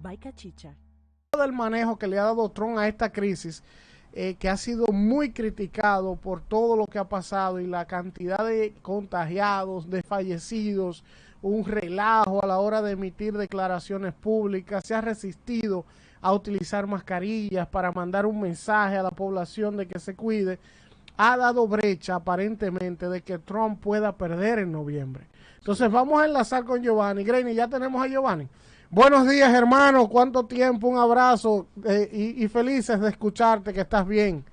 by Cachicha. Del manejo que le ha dado Trump a esta crisis, que ha sido muy criticado por todo lo que ha pasado y la cantidad de contagiados, de fallecidos, un relajo a la hora de emitir declaraciones públicas, se ha resistido a utilizar mascarillas para mandar un mensaje a la población de que se cuide, ha dado brecha aparentemente de que Trump pueda perder en noviembre. Entonces vamos a enlazar con Giovanni. Greini, ya tenemos a Giovanni. Buenos días, hermano. ¿Cuánto tiempo? Un abrazo y felices de escucharte, que estás bien.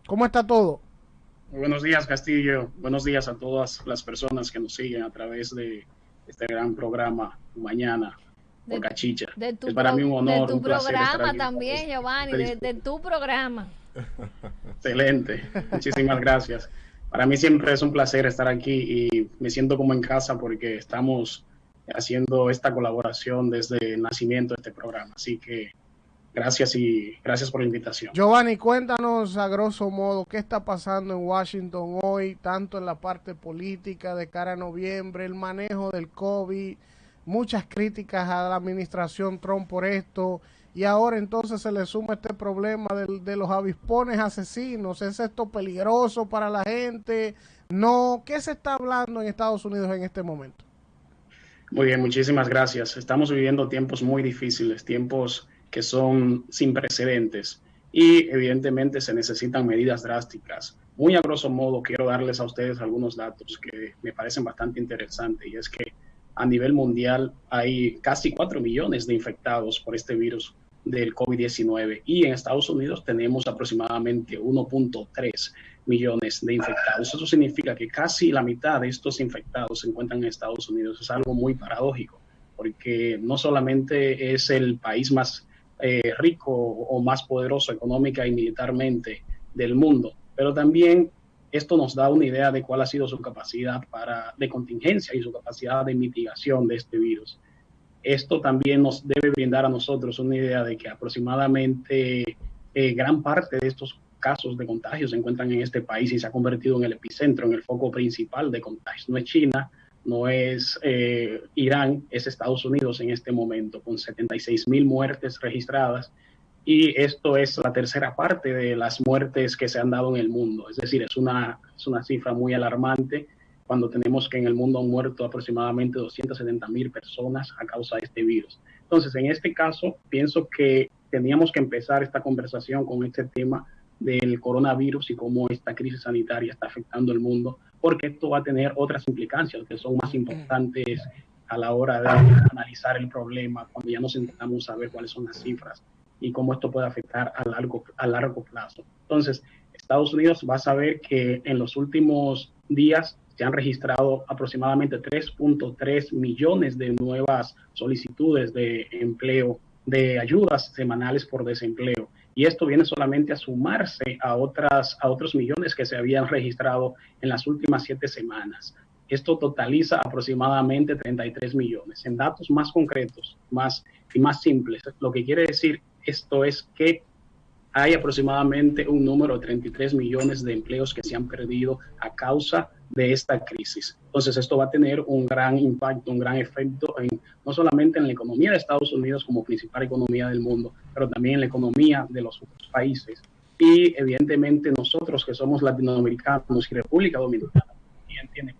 ¿Cómo está todo? Buenos días, Castillo. Buenos días a todas las personas que nos siguen a través de este gran programa mañana por Cachicha. Es para mí un honor, un placer estar aquí también, Giovanni, de tu programa. Excelente. Muchísimas gracias. Para mí siempre es un placer estar aquí y me siento como en casa porque estamos haciendo esta colaboración desde el nacimiento de este programa. Así que gracias y gracias por la invitación. Giovanni, cuéntanos a grosso modo qué está pasando en Washington hoy, tanto en la parte política de cara a noviembre, el manejo del COVID, muchas críticas a la administración Trump por esto, y ahora entonces se le suma este problema de los avispones asesinos. ¿Es esto peligroso para la gente? No, ¿qué se está hablando en Estados Unidos en este momento? Muy bien, muchísimas gracias. Estamos viviendo tiempos muy difíciles, tiempos que son sin precedentes y evidentemente se necesitan medidas drásticas. Muy a grosso modo quiero darles a ustedes algunos datos que me parecen bastante interesantes, y es que a nivel mundial hay casi 4 millones de infectados por este virus del COVID-19 y en Estados Unidos tenemos aproximadamente 1.3 millones de infectados. Eso significa que casi la mitad de estos infectados se encuentran en Estados Unidos. Es algo muy paradójico, porque no solamente es el país más rico o más poderoso económica y militarmente del mundo, pero también esto nos da una idea de cuál ha sido su capacidad de contingencia y su capacidad de mitigación de este virus. Esto también nos debe brindar a nosotros una idea de que aproximadamente gran parte de estos casos de contagio se encuentran en este país y se ha convertido en el epicentro, en el foco principal de contagios. No es China, no es Irán, es Estados Unidos en este momento, con 76,000 muertes registradas, y esto es la tercera parte de las muertes que se han dado en el mundo. Es decir, es una cifra muy alarmante cuando tenemos que en el mundo han muerto aproximadamente 270,000 personas a causa de este virus. Entonces, en este caso, pienso que teníamos que empezar esta conversación con este tema del coronavirus y cómo esta crisis sanitaria está afectando el mundo, porque esto va a tener otras implicancias que son más importantes a la hora de analizar el problema, cuando ya nos sentamos a ver cuáles son las cifras y cómo esto puede afectar a largo plazo. Entonces, Estados Unidos va a saber que en los últimos días se han registrado aproximadamente 3.3 millones de nuevas solicitudes de empleo, de ayudas semanales por desempleo. Y esto viene solamente a sumarse a otros millones que se habían registrado en las últimas 7 semanas. Esto totaliza aproximadamente 33 millones. En datos más concretos y más simples, lo que quiere decir esto es que hay aproximadamente un número de 33 millones de empleos que se han perdido a causa de esta crisis. Entonces, esto va a tener un gran impacto, un gran efecto no solamente en la economía de Estados Unidos como principal economía del mundo, pero también en la economía de los otros países. Y evidentemente nosotros que somos latinoamericanos y República Dominicana también tiene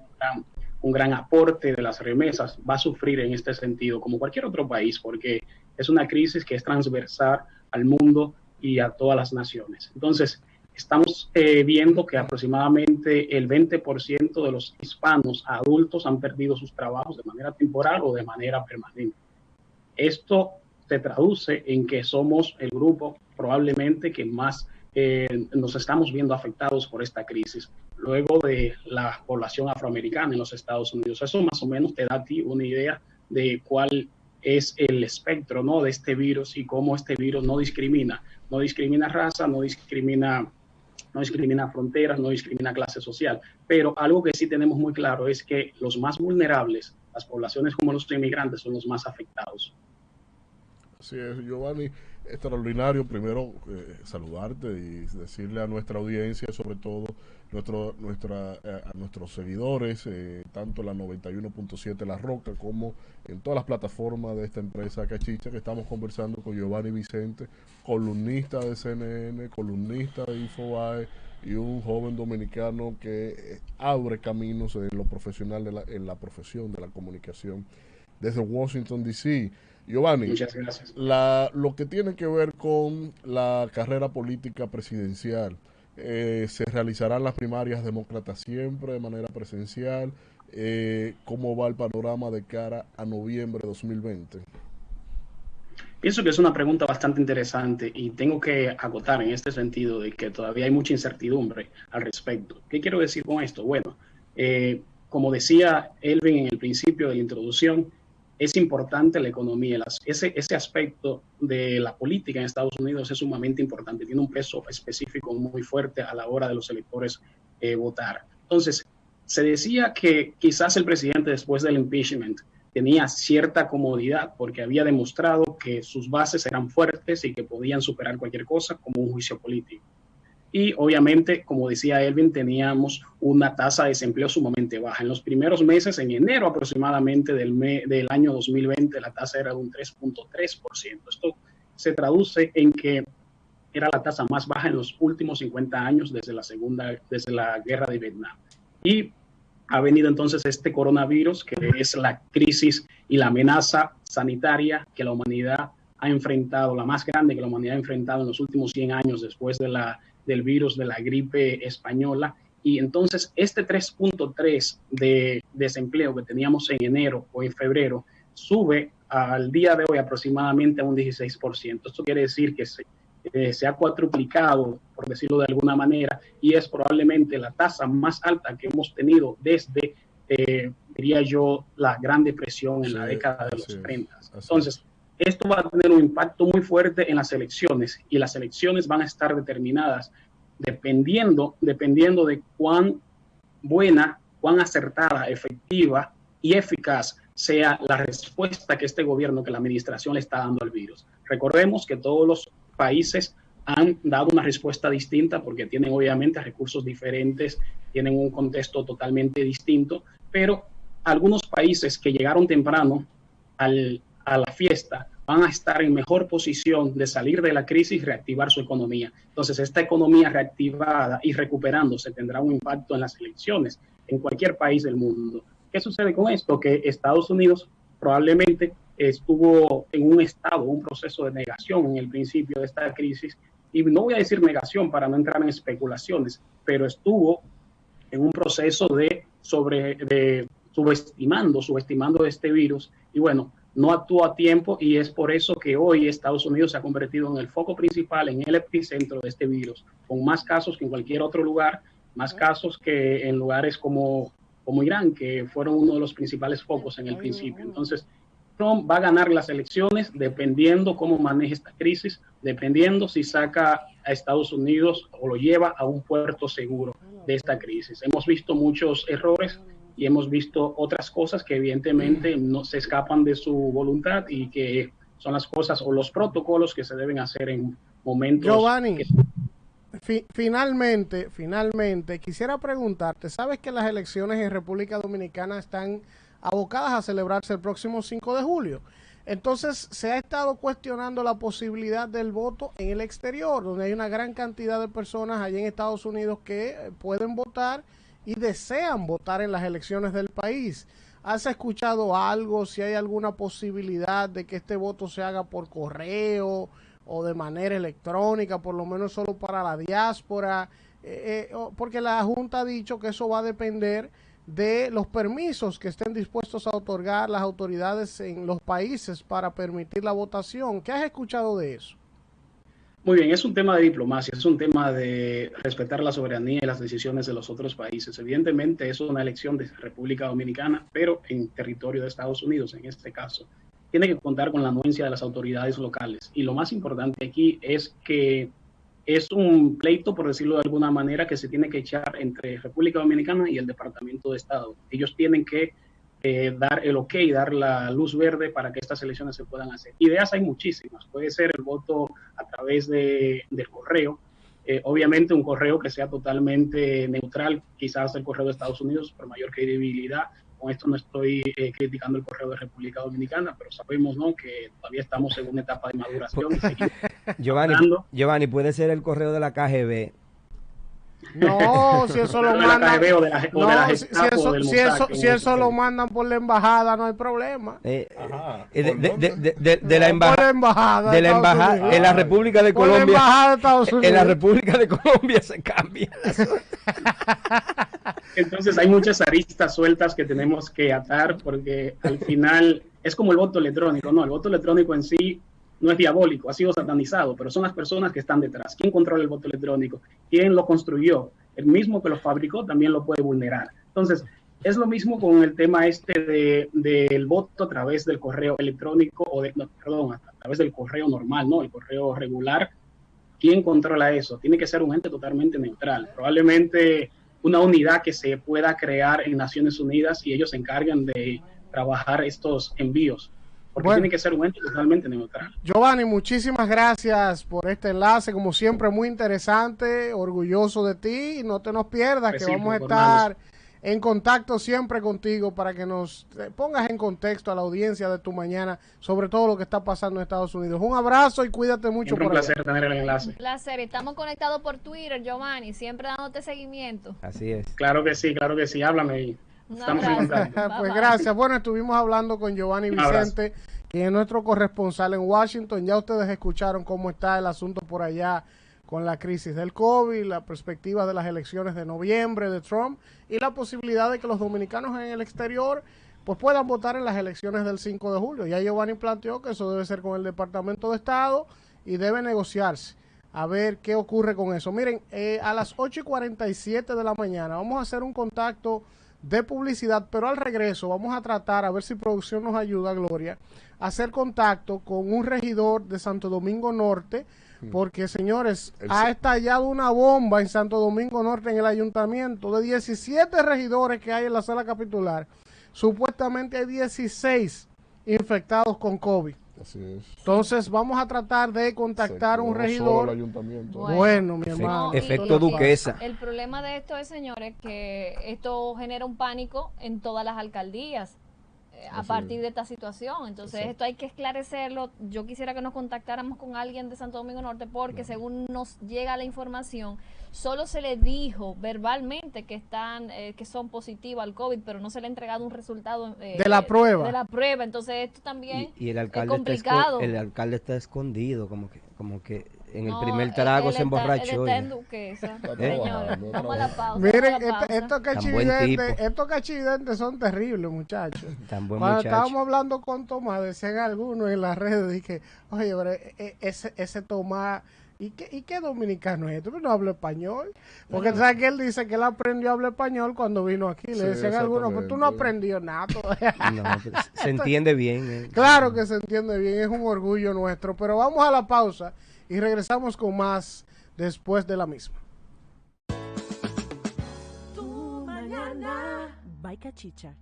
un gran aporte de las remesas, va a sufrir en este sentido como cualquier otro país, porque es una crisis que es transversal al mundo y a todas las naciones. Entonces, estamos viendo que aproximadamente el 20% de los hispanos adultos han perdido sus trabajos de manera temporal o de manera permanente. Esto se traduce en que somos el grupo probablemente que más nos estamos viendo afectados por esta crisis, luego de la población afroamericana en los Estados Unidos. Eso más o menos te da a ti una idea de cuál es el espectro, ¿no?, de este virus y cómo este virus no discrimina raza, no discrimina fronteras, no discrimina clase social. Pero algo que sí tenemos muy claro es que los más vulnerables, las poblaciones como los inmigrantes, son los más afectados. Así es, Giovanni, extraordinario. Primero, saludarte y decirle a nuestra audiencia, sobre todo a nuestros seguidores, tanto en la 91.7 La Roca como en todas las plataformas de esta empresa Cachicha, que estamos conversando con Giovanni Vicente, columnista de CNN, columnista de Infobae y un joven dominicano que abre caminos en lo profesional, en la profesión de la comunicación desde Washington, D.C. Giovanni, Muchas gracias. lo que tiene que ver con la carrera política presidencial, se realizarán las primarias demócratas siempre de manera presencial. ¿Cómo va el panorama de cara a noviembre de 2020? Pienso que es una pregunta bastante interesante y tengo que acotar en este sentido de que todavía hay mucha incertidumbre al respecto. ¿Qué quiero decir con esto? Bueno, como decía Elvin en el principio de la introducción, es importante la economía. Ese aspecto de la política en Estados Unidos es sumamente importante. Tiene un peso específico muy fuerte a la hora de los electores votar. Entonces, se decía que quizás el presidente después del impeachment tenía cierta comodidad porque había demostrado que sus bases eran fuertes y que podían superar cualquier cosa como un juicio político. Y obviamente, como decía Elvin, teníamos una tasa de desempleo sumamente baja. En los primeros meses, en enero aproximadamente del año 2020, la tasa era de un 3.3%. Esto se traduce en que era la tasa más baja en los últimos 50 años desde la guerra de Vietnam. Y ha venido entonces este coronavirus, que es la crisis y la amenaza sanitaria que la humanidad ha enfrentado, la más grande que la humanidad ha enfrentado en los últimos 100 años después del virus de la gripe española. Y entonces este 3.3 de desempleo que teníamos en enero o en febrero sube al día de hoy aproximadamente a un 16%. Esto quiere decir que se ha cuatruplicado, por decirlo de alguna manera, y es probablemente la tasa más alta que hemos tenido desde, diría yo, la Gran Depresión en la década de los 30. Entonces, esto va a tener un impacto muy fuerte en las elecciones, y las elecciones van a estar determinadas dependiendo de cuán buena, cuán acertada, efectiva y eficaz sea la respuesta que este gobierno, que la administración le está dando al virus. Recordemos que todos los países han dado una respuesta distinta porque tienen obviamente recursos diferentes, tienen un contexto totalmente distinto, pero algunos países que llegaron temprano a la fiesta van a estar en mejor posición de salir de la crisis y reactivar su economía. Entonces, esta economía reactivada y recuperándose tendrá un impacto en las elecciones en cualquier país del mundo. ¿Qué sucede con esto? Que Estados Unidos probablemente estuvo en un proceso de negación en el principio de esta crisis, y no voy a decir negación para no entrar en especulaciones, pero estuvo en un proceso de subestimando este virus, y bueno, no actuó a tiempo, y es por eso que hoy Estados Unidos se ha convertido en el foco principal, en el epicentro de este virus, con más casos que en cualquier otro lugar, más casos que en lugares como Irán, que fueron uno de los principales focos en el principio. Entonces, Trump va a ganar las elecciones dependiendo cómo maneje esta crisis, dependiendo si saca a Estados Unidos o lo lleva a un puerto seguro de esta crisis. Hemos visto muchos errores y hemos visto otras cosas que evidentemente no se escapan de su voluntad, y que son las cosas o los protocolos que se deben hacer en momentos. Giovanni, finalmente, quisiera preguntarte, ¿sabes que las elecciones en República Dominicana están abocadas a celebrarse el próximo 5 de julio? Entonces se ha estado cuestionando la posibilidad del voto en el exterior, donde hay una gran cantidad de personas allá en Estados Unidos que pueden votar y desean votar en las elecciones del país. ¿Has escuchado algo, si hay alguna posibilidad de que este voto se haga por correo o de manera electrónica, por lo menos solo para la diáspora? Porque la Junta ha dicho que eso va a depender de los permisos que estén dispuestos a otorgar las autoridades en los países para permitir la votación. ¿Qué has escuchado de eso? Muy bien, es un tema de diplomacia, es un tema de respetar la soberanía y las decisiones de los otros países. Evidentemente es una elección de República Dominicana, pero en territorio de Estados Unidos, en este caso. Tiene que contar con la anuencia de las autoridades locales. Y lo más importante aquí es que es un pleito, por decirlo de alguna manera, que se tiene que echar entre República Dominicana y el Departamento de Estado. Ellos tienen que dar el ok, dar la luz verde para que estas elecciones se puedan hacer. Ideas hay muchísimas. Puede ser el voto a través del correo. Obviamente un correo que sea totalmente neutral, quizás el correo de Estados Unidos por mayor credibilidad. Con esto no estoy criticando el correo de República Dominicana, pero sabemos, ¿no?, que todavía estamos en una etapa de maduración. Giovanni, puede ser el correo de la KGB. No, si eso lo mandan, si eso lo mandan por la embajada, no hay problema. De la embajada en la República de Colombia. En la República de Colombia se cambia. Entonces hay muchas aristas sueltas que tenemos que atar, porque al final es como el voto electrónico, ¿no? El voto electrónico en sí no es diabólico, ha sido satanizado, pero son las personas que están detrás. ¿Quién controla el voto electrónico? ¿Quién lo construyó? El mismo que lo fabricó también lo puede vulnerar. Entonces, es lo mismo con el tema del voto a través del correo electrónico, a través del correo normal, ¿no? El correo regular. ¿Quién controla eso? Tiene que ser un ente totalmente neutral. Probablemente una unidad que se pueda crear en Naciones Unidas y ellos se encargan de trabajar estos envíos. Porque tiene que ser un ente totalmente neutral. Giovanni, muchísimas gracias por este enlace, como siempre muy interesante, orgulloso de ti, y no te nos pierdas, que vamos a estar en contacto siempre contigo para que nos pongas en contexto a la audiencia de tu mañana sobre todo lo que está pasando en Estados Unidos. Un abrazo y cuídate mucho. Siempre un placer tener el enlace. Un placer, estamos conectados por Twitter, Giovanni, siempre dándote seguimiento. Así es. Claro que sí, háblame ahí. Estamos en contacto. Pues gracias. Bueno, estuvimos hablando con Giovanni Vicente, quien es nuestro corresponsal en Washington. Ya ustedes escucharon cómo está el asunto por allá con la crisis del COVID, la perspectiva de las elecciones de noviembre de Trump y la posibilidad de que los dominicanos en el exterior pues puedan votar en las elecciones del 5 de julio. Ya Giovanni planteó que eso debe ser con el Departamento de Estado y debe negociarse. A ver qué ocurre con eso. Miren, a las 8:47 de la mañana vamos a hacer un contacto de publicidad, pero al regreso vamos a tratar, a ver si producción nos ayuda, Gloria, a hacer contacto con un regidor de Santo Domingo Norte, porque, señores, ha estallado una bomba en Santo Domingo Norte, en el ayuntamiento. De 17 regidores que hay en la sala capitular, supuestamente hay 16 infectados con COVID. Así es. Entonces vamos a tratar de contactar a un regidor. Bueno, mi hermano. Efecto Duquesa. El problema de esto es, señores, que esto genera un pánico en todas las alcaldías a partir de esta situación. Entonces esto hay que esclarecerlo. Yo quisiera que nos contactáramos con alguien de Santo Domingo Norte, porque según nos llega la información, solo se le dijo verbalmente que están que son positivos al COVID, pero no se le ha entregado un resultado de la prueba. Entonces esto también y el alcalde es complicado. El alcalde está escondido, como que en el primer trago se emborrachó. Él está en Duquesa. Señores, vamos a la pausa. Miren, estos cachividentes son terribles, muchachos. Cuando estábamos hablando con Tomás, decían algunos en las redes, dije, oye, pero ese Tomás, ¿y qué dominicano es? ¿Tú no habla español? Porque sabes que él dice que él aprendió a hablar español cuando vino aquí. Le decían algunos, pero tú no aprendió nada todavía. No, se entiende bien. Claro que se entiende bien, es un orgullo nuestro. Pero vamos a la pausa y regresamos con más después de la misma. Tu mañana. By Cachicha.